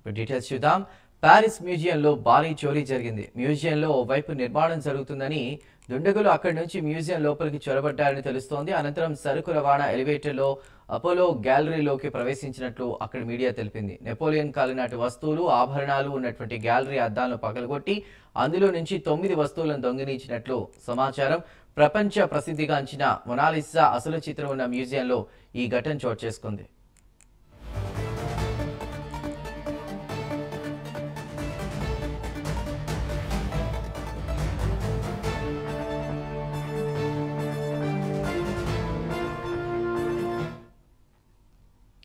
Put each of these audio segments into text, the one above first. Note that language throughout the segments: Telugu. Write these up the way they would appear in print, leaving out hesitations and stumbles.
డీటెయిల్స్ చూద్దాం. ప్యారిస్ మ్యూజియంలో భారీ చోరీ జరిగింది. మ్యూజియంలో ఓవైపు నిర్మాణం జరుగుతుందని దుండగులు అక్కడి నుంచి మ్యూజియం లోపలికి చొరబడ్డారని తెలుస్తోంది. అనంతరం సరుకు రవాణా ఎలివేటర్లో అపోలో గ్యాలరీలోకి ప్రవేశించినట్లు అక్కడ మీడియా తెలిపింది. నెపోలియన్ కాలం నాటి వస్తువులు, ఆభరణాలు ఉన్నటువంటి గ్యాలరీ అద్దాలను పగలగొట్టి అందులో నుంచి 9 వస్తువులను దొంగిలించినట్లు సమాచారం. ప్రపంచ ప్రసిద్ధిగాంచిన మొనాలిసా అసలు చిత్రం ఉన్న మ్యూజియంలో ఈ ఘటన చోటు చేసుకుంది.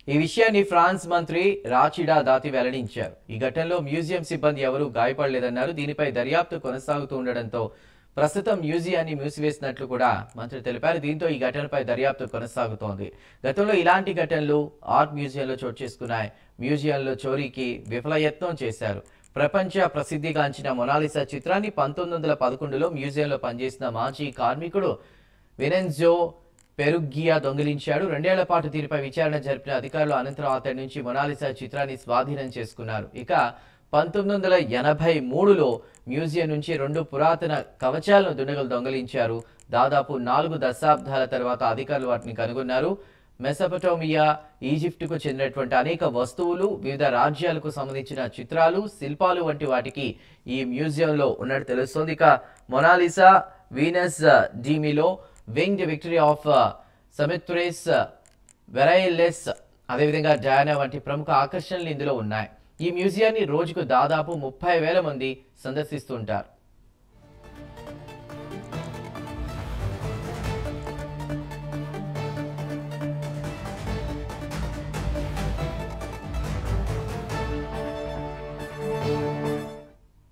ఈ విషయాన్ని ఫ్రాన్స్ మంత్రి రాచిడా దాతి వెల్లడించారు. ఈ ఘటనలో మ్యూజియం సిబ్బంది ఎవరూ గాయపడలేదన్నారు. దీనిపై దర్యాప్తు కొనసాగుతూ ఉండడంతో ప్రస్తుతం మ్యూజియాన్ని మూసివేసినట్లు కూడా మంత్రి తెలిపారు. దీంతో ఈ ఘటనపై దర్యాప్తు కొనసాగుతోంది. గతంలో ఇలాంటి ఘటనలు ఆర్ట్ మ్యూజియంలో చోటు చేసుకున్నాయి. మ్యూజియంలో చోరీకి విఫలయత్నం చేశారు. ప్రపంచ ప్రసిద్ధిగాంచిన మొనాలిసా చిత్రాన్ని 1911లో మ్యూజియంలో పనిచేసిన మాజీ కార్మికుడు వినెన్జో పెరుగ్గియా దొంగిలించాడు. 2 ఏళ్ల పాటు దీనిపై విచారణ జరిపిన అధికారులు అనంతరం అతడి నుంచి మొనాలిసా చిత్రాన్ని స్వాధీనం చేసుకున్నారు. ఇక 1983లో మ్యూజియం నుంచి 2 పురాతన కవచాలను దుండగులు దొంగిలించారు. దాదాపు 4 దశాబ్దాల తర్వాత అధికారులు వాటిని కనుగొన్నారు. మెసొపటోమియా, ఈజిప్టుకు చెందినటువంటి అనేక వస్తువులు, వివిధ రాజ్యాలకు సంబంధించిన చిత్రాలు, శిల్పాలు వంటి వాటికి ఈ మ్యూజియంలో ఉన్నట్టు తెలుస్తోంది. ఇక Mona Lisa, Venus de Milo, Winged Victory of Samothrace, Versailles, అదేవిధంగా డయానా వంటి ప్రముఖ ఆకర్షణలు ఇందులో ఉన్నాయి. ఈ మ్యూజియాన్ని రోజుకు దాదాపు 30,000 మంది సందర్శిస్తుంటారు.